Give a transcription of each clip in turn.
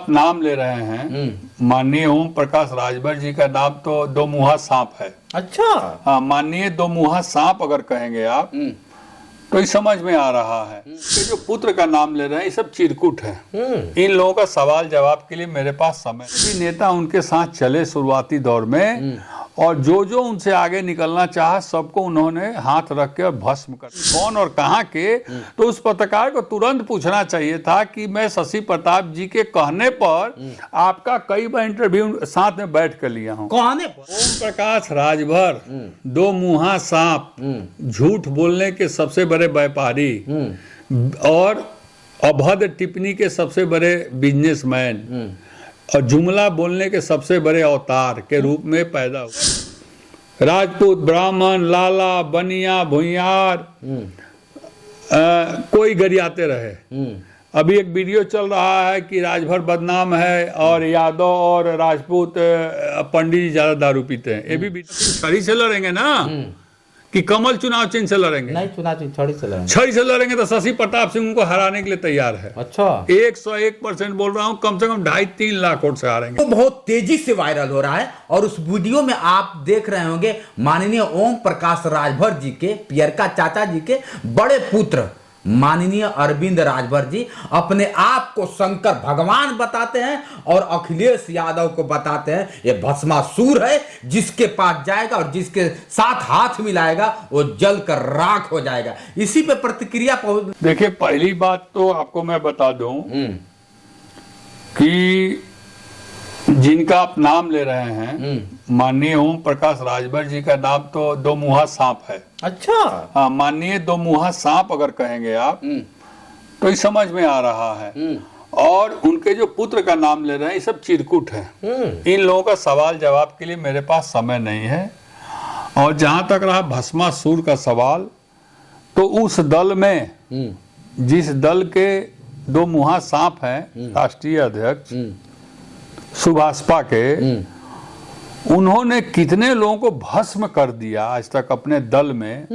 आप नाम ले रहे हैं माननीय ओम प्रकाश राजभर जी का नाम तो दो मुहा सांप है। अच्छा। हाँ, माननीय दो मुहा सांप अगर कहेंगे आप तो ये समझ में आ रहा है। कि जो पुत्र का नाम ले रहे हैं ये सब चिरकुट है। इन लोगों का सवाल जवाब के लिए मेरे पास समय नहीं। नेता उनके साथ चले शुरुआती दौर में और जो जो उनसे आगे निकलना चाहा सबको उन्होंने हाथ रख के भस्म कर कौन और कहां के। तो उस पत्रकार को तुरंत पूछना चाहिए था कि मैं शशि प्रताप जी के कहने पर आपका कई बार इंटरव्यू साथ में बैठ कर लिया हूं। कहने पर ओम प्रकाश राजभर दो मुहा सांप, झूठ बोलने के सबसे बड़े व्यापारी और अभद्र टिप्पणी के सबसे बड़े बिजनेसमैन और जुमला बोलने के सबसे बड़े अवतार के रूप में पैदा हुआ। राजपूत, ब्राह्मण, लाला, बनिया, भुइयार कोई गरियाते रहे। अभी एक वीडियो चल रहा है कि राजभर बदनाम है और यादव और राजपूत पंडित जी ज्यादा दारू पीते हैं। ये भी छड़ी से लड़ेंगे ना कि कमल चुनाव चिन्ह से लड़ेंगे? नहीं, चुनाव छड़ी से लड़ेंगे। छड़ी से लड़ेंगे तो शशि प्रताप सिंह उनको हराने के लिए तैयार है। अच्छा, 101% बोल रहा हूँ, कम से कम 2.5-3 लाख वोट से हारेंगे। तो बहुत तेजी से वायरल हो रहा है और उस वीडियो में आप देख रहे होंगे माननीय ओम प्रकाश राजभर जी के पियरका चाचा जी के बड़े पुत्र माननीय अरविंद राजभर जी अपने आप को शंकर भगवान बताते हैं और अखिलेश यादव को बताते हैं ये भस्मासुर है, जिसके पास जाएगा और जिसके साथ हाथ मिलाएगा वो जल कर राख हो जाएगा। इसी पे प्रतिक्रिया देखिए, पहली बात तो आपको मैं बता दूं कि जिनका आप नाम ले रहे हैं माननीय ओम प्रकाश राजभर जी का नाम तो दो मुहा सांप है। अच्छा। हाँ, माननीय दो मुहा सांप अगर कहेंगे आप तो ये समझ में आ रहा है। और उनके जो पुत्र का नाम ले रहे हैं ये सब चिरकुट है। इन लोगों का सवाल जवाब के लिए मेरे पास समय नहीं है। और जहां तक रहा भस्मासुर का सवाल, तो उस दल में जिस दल के दो मुहा सांप हैं राष्ट्रीय अध्यक्ष सुभाषपा के, उन्होंने कितने लोगों को भस्म कर दिया आज तक अपने दल में।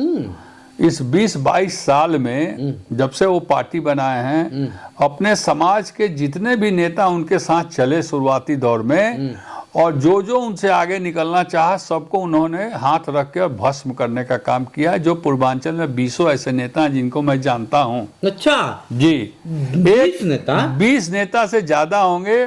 इस 20-22 साल में जब से वो पार्टी बनाए हैं, अपने समाज के जितने भी नेता उनके साथ चले शुरुआती दौर में और जो जो उनसे आगे निकलना चाहा सबको उन्होंने हाथ रख के भस्म करने का काम किया। जो पूर्वांचल में 20 ऐसे नेता हैं जिनको मैं जानता हूँ। अच्छा जी, 20 नेता से ज्यादा होंगे।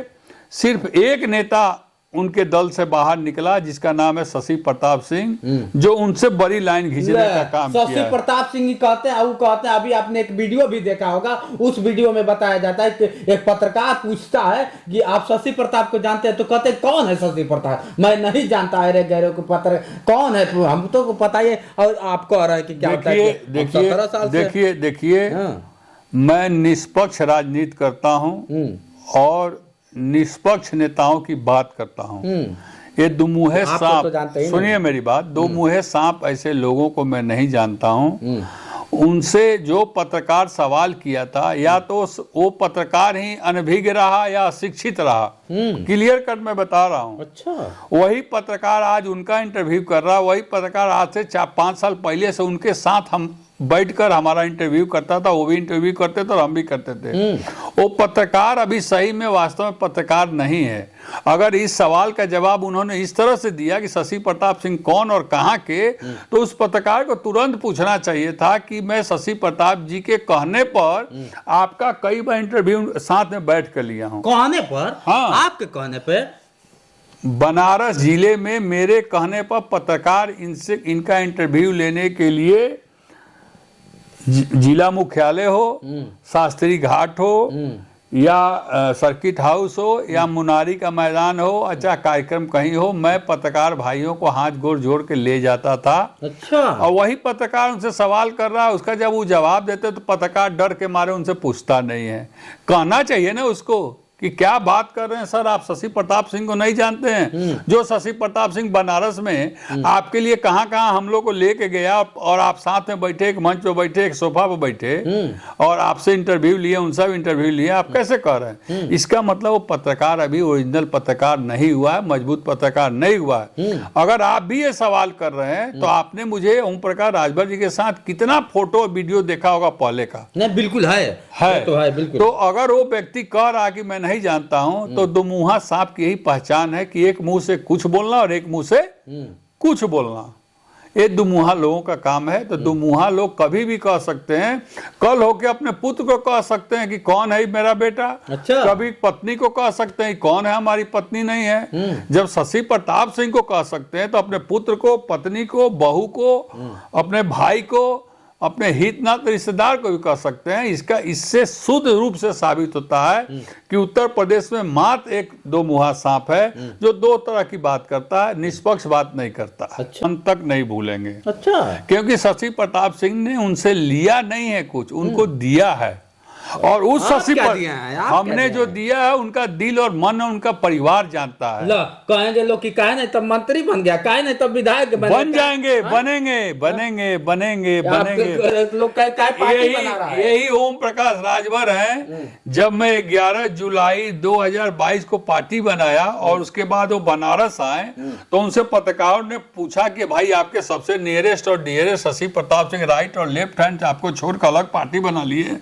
सिर्फ एक नेता उनके दल से बाहर निकला जिसका नाम है शशि प्रताप सिंह, जो उनसे बड़ी लाइन खींचने का काम किया। शशि प्रताप सिंह ही कहते हैं, वो कहते हैं। अभी आपने एक वीडियो भी देखा होगा, उस वीडियो में बताया जाता है कि एक पत्रकार पूछता है कि आप शशि प्रताप को जानते हैं, तो कहते हैं कौन है शशि प्रताप? मैं नहीं जानता है रे गैरों को पत्र कौन है, हम तो पता ही। और आप कह रहे हैं कि क्या होता है? देखिए, मैं निष्पक्ष राजनीति करता हूँ और निष्पक्ष नेताओं की बात करता हूं। ये दो मुहे सांप, तो सुनिए मेरी बात, दो मुहे सांप ऐसे लोगों को मैं नहीं जानता हूं। उनसे जो पत्रकार सवाल किया था, या तो वो पत्रकार ही अनभिज्ञ रहा या अशिक्षित रहा। क्लियर कट मैं बता रहा हूं। अच्छा। वही पत्रकार आज उनका इंटरव्यू कर रहा, वही पत्रकार आज से 4-5 साल पहले से उनके साथ हम बैठकर हमारा इंटरव्यू करता था। वो भी इंटरव्यू करते थे और हम भी करते थे। वो पत्रकार अभी सही में वास्तव में पत्रकार नहीं है। अगर इस सवाल का जवाब उन्होंने इस तरह से दिया कि शशि प्रताप सिंह कौन और कहां के, तो उस पत्रकार को तुरंत पूछना चाहिए था कि मैं शशि प्रताप जी के कहने पर आपका कई बार इंटरव्यू साथ में बैठ कर लिया हूं। कहने पर? हाँ, आपके कहने पे? बनारस जिले में मेरे कहने पर पत्रकार इनका इंटरव्यू लेने के लिए जिला मुख्यालय हो, शास्त्री घाट हो या सर्किट हाउस हो या मुनारी का मैदान हो, अच्छा कार्यक्रम कहीं हो, मैं पत्रकार भाइयों को हाथ गोड़ जोड़ के ले जाता था। अच्छा। और वही पत्रकार उनसे सवाल कर रहा है, उसका जब वो जवाब देते तो पत्रकार डर के मारे उनसे पूछता नहीं है। कहना चाहिए ना उसको कि क्या बात कर रहे हैं सर, आप शशि प्रताप सिंह को नहीं जानते हैं? जो शशि प्रताप सिंह बनारस में आपके लिए कहां कहां हम लोग को लेके गया और आप साथ में बैठे, एक मंच पे बैठे, एक सोफा पे बैठे और आपसे इंटरव्यू लिए, उनसे भी इंटरव्यू लिए, आप कैसे कह रहे हैं? इसका मतलब वो पत्रकार अभी ओरिजिनल पत्रकार नहीं हुआ है, मजबूत पत्रकार नहीं हुआ है। अगर आप भी ये सवाल कर रहे हैं तो आपने मुझे ओम प्रकाश राजभर जी के साथ कितना फोटो वीडियो देखा होगा पहले का? नहीं, बिल्कुल है तो है बिल्कुल। तो अगर वो व्यक्ति कह रहा कि मैं नहीं जानता हूं तो दुमुहा सांप की यही पहचान है कि एक मुंह से कुछ बोलना और एक मुंह से कुछ बोलना, ये दुमुहा लोगों का काम है। तो दुमुहा लोग कभी भी कह सकते हैं, कल होके अपने पुत्र को कह सकते हैं कि कौन है मेरा बेटा। अच्छा। कभी पत्नी को कह सकते हैं कौन है हमारी पत्नी नहीं है। जब शशि प्रताप सिंह को कह सकते हैं तो अपने पुत्र को, पत्नी को, बहू को, अपने भाई को, अपने हितनात रिश्तेदार को भी कह सकते हैं। इससे शुद्ध रूप से साबित होता है कि उत्तर प्रदेश में मात्र एक दुमुहा सांप है जो दो तरह की बात करता है, निष्पक्ष बात नहीं करता। अच्छा। अंत तक नहीं भूलेंगे। अच्छा। क्योंकि शशि प्रताप सिंह ने उनसे लिया नहीं है कुछ, उनको दिया है। और उस शशि हमने जो दिया है उनका दिल और मन और उनका परिवार जानता है। कहेंगे लोग कि काहे नहीं तब मंत्री बन गया, काहे नहीं तब विधायक बन जाएंगे, बनेंगे। लोग यही ओम प्रकाश राजभर है। जब मैं 11 जुलाई 2022 को पार्टी बनाया और उसके बाद वो बनारस आए तो उनसे पत्रकारों ने पूछा कि भाई आपके सबसे नियरेस्ट और डियरेस्ट शशि प्रताप सिंह राइट और लेफ्ट हैंड आपको छोड़कर अलग पार्टी बना लिए।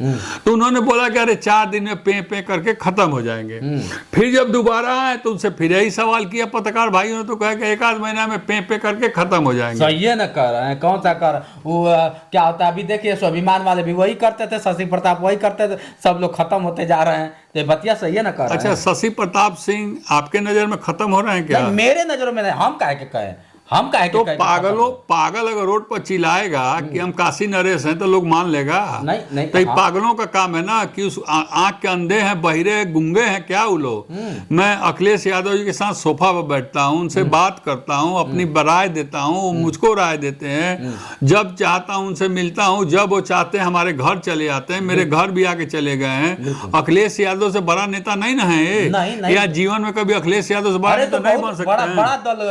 तो उन्होंने बोला कि अरे 4 दिन में पे करके खत्म हो जाएंगे। फिर जब दोबारा आए तो उनसे फिर यही सवाल किया पत्रकार भाइयों ने, तो कहा कि 1 आध महीना में पे करके खत्म हो जाएंगे। सही है ना, कर रहे हैं कौन सा कर वो क्या होता है अभी देखिए, स्वाभिमान वाले भी वही करते थे, शशि प्रताप वही करते थे, सब लोग खत्म होते जा रहे हैं। तो बतिया सही है ना कर। अच्छा, शशि प्रताप सिंह आपके नजर में खत्म हो रहे हैं क्या? मेरे नजरों में नहीं, हम काहे के कहे, हम काहे तो पागल अगर रोड पर चिल्लाएगा कि हम काशी नरेश हैं तो लोग मान लेगा? नहीं। तो पागलों का काम है ना कि उस आंख के अंधे हैं, बहिरे हैं, गूंगे हैं क्या वो लोग। मैं अखिलेश यादव जी के साथ सोफा पर बैठता हूं, उनसे बात करता हूं, अपनी राय देता हूं, वो मुझको राय देते हैं। जब चाहता हूं उनसे मिलता हूं, जब वो चाहते हैं हमारे घर चले आते हैं, मेरे घर भी आके चले गए हैं। अखिलेश यादव से बड़ा नेता नहीं ना है या जीवन में कभी अखिलेश यादव से बड़ा नेता नहीं बन सकता। बड़ा दल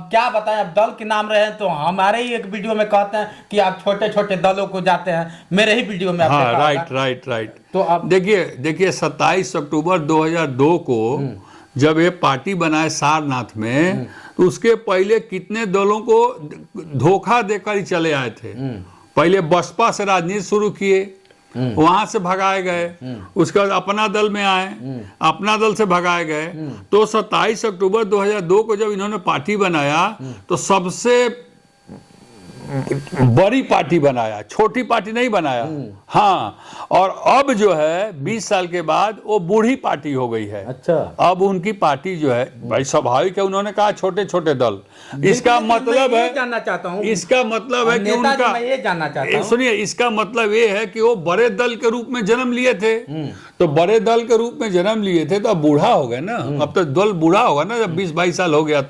क्या बताएं, अब दल के नाम रहे हैं तो हमारे ही एक वीडियो में कहते हैं कि आप छोटे छोटे दलों को जाते हैं, मेरे ही वीडियो में। हाँ, राइट। तो अब देखिए 27 अक्टूबर 2002 को जब ये पार्टी बनाए सारनाथ में, तो उसके पहले कितने दलों को धोखा देकर ही चले आए थे। पहले बसपा से राजनीति शुरू किए, वहां से भगाए गए, उसके बाद अपना दल में आए, अपना दल से भगाए गए। तो 27 अक्टूबर 2002 को जब इन्होंने पार्टी बनाया तो सबसे बड़ी पार्टी बनाया, छोटी पार्टी नहीं बनाया। हाँ, और अब जो है 20 साल के बाद वो बूढ़ी पार्टी हो गई है। अच्छा। अब उनकी पार्टी जो है, भाई स्वाभाविक है, उन्होंने कहा छोटे छोटे दल। इसका मतलब है, जानना चाहता हूँ, इसका मतलब है कि उनका, मैं ये जानना चाहता हूँ, सुनिए, इसका मतलब ये है कि वो बड़े दल के रूप में जन्म लिए थे। तो बड़े दल के रूप में जन्म लिए थे तो अब बूढ़ा हो गए ना। अब तो दल बूढ़ा होगा ना, जब 20-22 साल हो गया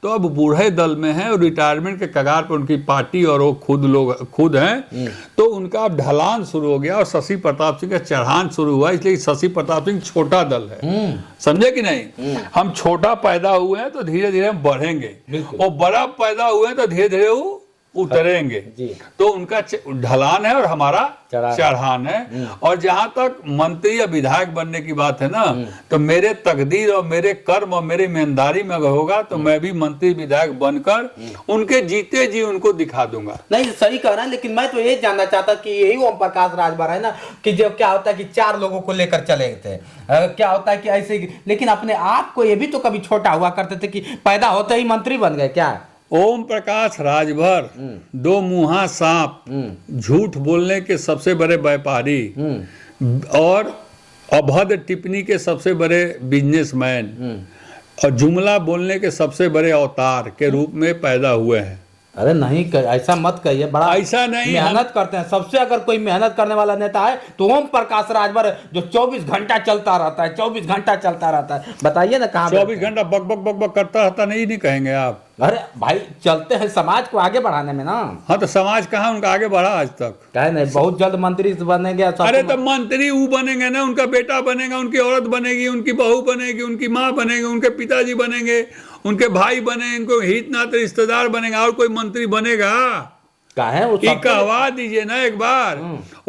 तो अब बूढ़े दल में है और रिटायरमेंट के कगार पर उनकी पार्टी और वो खुद हैं। तो उनका अब ढलान शुरू हो गया और शशि प्रताप सिंह का चढ़ान शुरू हुआ। इसलिए शशि प्रताप सिंह छोटा दल है, समझे कि नहीं। हम छोटा पैदा हुए हैं तो धीरे धीरे हम बढ़ेंगे, और बड़ा पैदा हुए हैं तो धीरे धीरे वो उतरेंगे। तो उनका ढलान है और हमारा चढ़ान है। और जहां तक मंत्री या विधायक बनने की बात है ना, तो मेरे तकदीर और मेरे कर्म और मेरी ईमानदारी में अगर होगा तो मैं भी मंत्री विधायक बनकर उनके जीते जी उनको दिखा दूंगा। नहीं, सही कह रहे हैं, लेकिन मैं तो ये जानना चाहता कि यही ओम प्रकाश राजभर है ना, कि जब क्या होता है कि 4 लोगों को लेकर चले थे, क्या होता है कि ऐसे, लेकिन अपने आप को ये भी तो कभी छोटा हुआ करते थे कि पैदा होते ही मंत्री बन गए क्या? ओम प्रकाश राजभर दो मुहा सांप, झूठ बोलने के सबसे बड़े व्यापारी और अभद्र टिप्पणी के सबसे बड़े बिजनेसमैन और जुमला बोलने के सबसे बड़े अवतार के रूप में पैदा हुए हैं। अरे नहीं, ऐसा मत कहिए, बड़ा ऐसा नहीं, मेहनत करते हैं। सबसे अगर कोई मेहनत करने वाला नेता है तो ओम प्रकाश राजभर, जो 24 घंटा चलता रहता है, 24 घंटा चलता रहता है। बताइए ना कहाँ 24 घंटा बक बक बक बक करता रहता, नहीं कहेंगे आप। अरे भाई, चलते हैं समाज को आगे बढ़ाने में ना। हाँ, तो समाज कहाँ उनका आगे बढ़ा आज तक? कहे नहीं, बहुत जल्द मंत्री बनेंगे। अरे तो मंत्री वो बनेंगे ना, उनका बेटा बनेगा, उनकी औरत बनेगी, उनकी बहू बनेगी, उनकी माँ बनेगी, उनके पिताजी बनेंगे, उनके भाई बने, इनको हित नाते रिश्तेदार बनेगा, और कोई मंत्री बनेगा? का है वो ये कहवा दीजिए ना एक बार।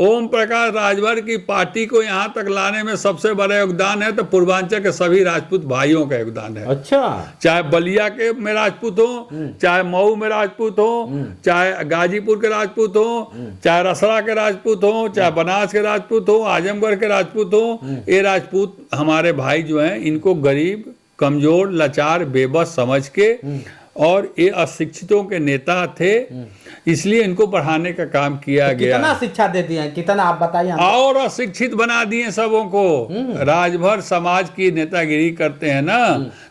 ओम प्रकाश राजभर की पार्टी को यहाँ तक लाने में सबसे बड़ा योगदान है तो पूर्वांचल के सभी राजपूत भाइयों का योगदान है। अच्छा, चाहे बलिया के में राजपूत हो, चाहे मऊ में राजपूत हो, चाहे गाजीपुर के राजपूत हो, चाहे रसड़ा के राजपूत हो, चाहे बनास के राजपूत हो, आजमगढ़ के राजपूत हो, ये राजपूत हमारे भाई जो हैं इनको गरीब, कमजोर, लाचार, बेबस समझ के, और ये अशिक्षितों के नेता थे, इसलिए इनको पढ़ाने का काम किया गया। कितना शिक्षा दे दिए, कितना आप बताइए। और अशिक्षित बना दिए सबों को। राजभर समाज की नेतागिरी करते हैं ना,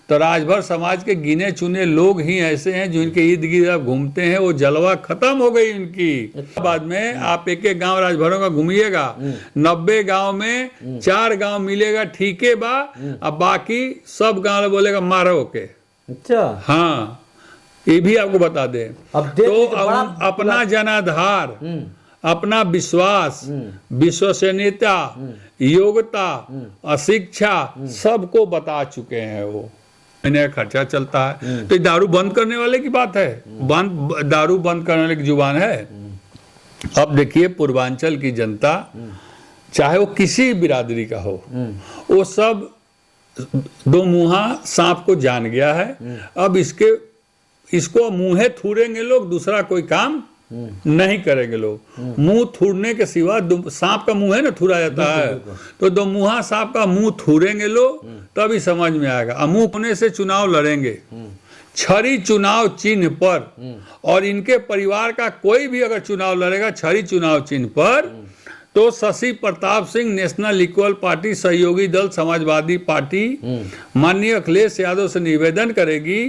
तो राजभर समाज के गिने चुने लोग ही ऐसे हैं जो इनके इर्द गिर्द घूमते हैं। वो जलवा खत्म हो गई इनकी। बाद में आप एक एक गांव राजभरों का घूमिएगा, 90 गांव में 4 गांव मिलेगा ठीक है बा, अब बाकी सब गांव बोलेगा मारो के। अच्छा, हाँ, ये भी आपको बता दें। अब तो अपना जनाधार, अपना विश्वास, विश्वसनीयता, योग्यता, अशिक्षा सबको बता चुके हैं। वो इन्हें खर्चा चलता है तो दारू बंद करने वाले की बात है, दारू बंद करने वाले की जुबान है। अब देखिए पूर्वांचल की जनता, चाहे वो किसी बिरादरी का हो, वो सब दो मुहा सांप को जान गया है। अब इसको मुंहे थूरेंगे लोग, दूसरा कोई काम नहीं करेंगे लोग। मुंह थूरने के सिवा, सांप का मुंह है ना थूरा जाता है, तो दो मुहा सांप का मुंह थूरेंगे लोग, तभी समझ में आएगा। मुंह होने से चुनाव लड़ेंगे, छड़ी चुनाव चिन्ह पर, और इनके परिवार का कोई भी अगर चुनाव लड़ेगा छड़ी चुनाव चिन्ह पर, तो Shashi Pratap Singh national equal party, सहयोगी दल समाजवादी पार्टी माननीय अखिलेश यादव से निवेदन करेगी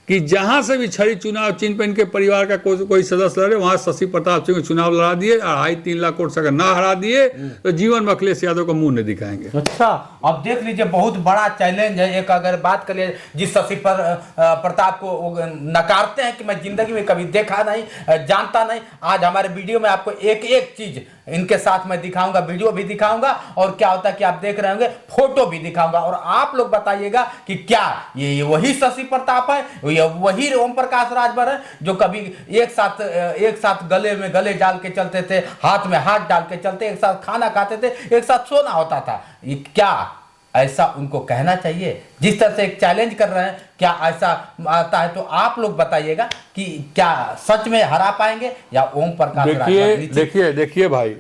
कि जहां से भी छड़ी चुनाव चिन्ह पर इनके परिवार का कोई सदस्य लड़े, वहां शशि प्रताप सिंह को चुनाव लड़ा दिए। 2.5-3 लाख वोट से अगर ना हरा दिए तो जीवन में अखिलेश यादव का मुंह नहीं दिखाएंगे। अच्छा, अब देख लीजिए, बहुत बड़ा चैलेंज है। एक अगर बात करिए, जिस शशि प्रताप को नकारते हैं कि मैं जिंदगी में कभी देखा नहीं, जानता नहीं, आज हमारे वीडियो में आपको एक एक चीज इनके साथ मैं दिखाऊंगा, वीडियो भी दिखाऊंगा, और क्या होता है कि आप देख रहे होंगे, फोटो भी दिखाऊंगा, और आप लोग बताइएगा कि क्या ये वही शशि प्रताप है, ये वही ओम प्रकाश राजभर है जो कभी एक साथ गले में गले डाल के चलते थे, हाथ में हाथ डाल के चलते, एक साथ खाना खाते थे, एक साथ सोना होता था। ये क्या ऐसा उनको कहना चाहिए? जिस तरह से एक चैलेंज कर रहे हैं, क्या ऐसा आता है तो आप लोग बताइएगा कि क्या सच में हरा पाएंगे या ओम प्रकाश राजभर? देखिए भाई,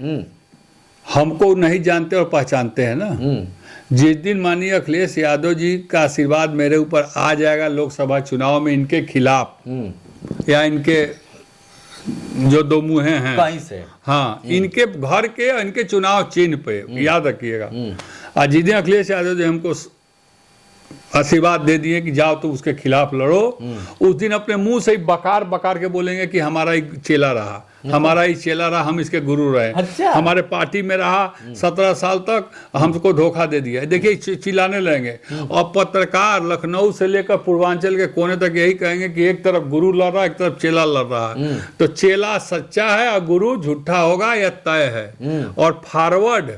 हमको नहीं जानते और पहचानते हैं ना। जिस दिन माननीय अखिलेश यादव जी का आशीर्वाद मेरे ऊपर आ जाएगा लोकसभा चुनाव में इनके खिलाफ, या इनके जो दो मुँहे हैं कहीं से, हाँ, इनके घर के, इनके चुनाव चिन्ह पे, याद रखिएगा। आज जिस दिन अखिलेश यादव जी हमको आशीर्वाद दे दिए कि जाओ तुम उसके खिलाफ लड़ो, उस दिन अपने मुंह से ही बकार बकार के बोलेंगे कि हमारा एक चेला रहा, हमारा ही चेला रहा, हम इसके गुरु रहे। अच्छा। हमारे पार्टी में रहा 17 साल तक, हमको धोखा दे दिया। देखिए चिल्लाने लगेंगे। और पत्रकार लखनऊ से लेकर पूर्वांचल के कोने तक यही कहेंगे कि एक तरफ गुरु लड़ रहा है, एक तरफ चेला लड़ रहा है। तो चेला सच्चा है और गुरु झूठा होगा, यह तय है। और फॉरवर्ड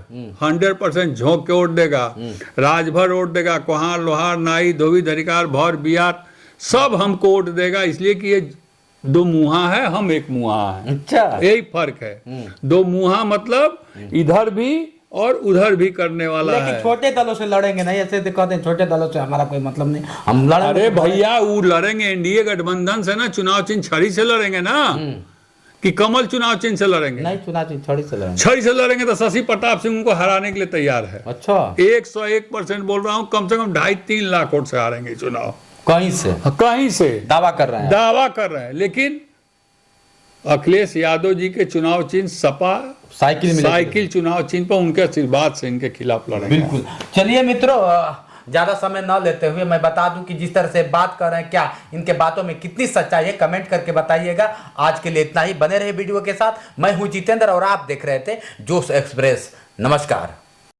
100% झोंक के वोट देगा, राजभर वोट देगा, कोहार लोहार नाई धोबी धरिकार भौर बियात सब हमको वोट देगा, इसलिए कि ये दो मुहा है, हम एक मुहा है। अच्छा, यही फर्क है। दो मुहा मतलब इधर भी और उधर भी करने वाला लेकिन है। छोटे दलों से लड़ेंगे नहीं, ऐसे कहते हैं छोटे दलों से हमारा कोई मतलब नहीं, हम लड़ेंगे। अरे भैया, वो लड़ेंगे एनडीए गठबंधन से ना, चुनाव चिन्ह छड़ी से लड़ेंगे ना, कि कमल चुनाव चिन्ह से लड़ेंगे? नहीं, चुनाव चिन्ह छड़ी से लड़ेंगे। छड़ी से लड़ेंगे तो शशि प्रताप सिंह उनको हराने के लिए तैयार है। अच्छा, 101% बोल रहा हूँ, कम से कम 2.5-3 लाख वोट से हारेंगे चुनाव। कहीं से दावा कर रहे हैं। लेकिन अखिलेश यादव जी के चुनाव चिन्ह सपा साइकिल चुनाव चिन्ह पर उनके आशीर्वाद से इनके खिलाफ लड़ेंगे। बिल्कुल। चलिए मित्रों, ज्यादा समय न लेते हुए मैं बता दूं कि जिस तरह से बात कर रहे हैं, क्या इनके बातों में कितनी सच्चाई है, कमेंट करके बताइएगा। आज के लिए इतना ही, बने रहे वीडियो के साथ। मैं हूं जितेंद्र और आप देख रहे थे जोश एक्सप्रेस। नमस्कार।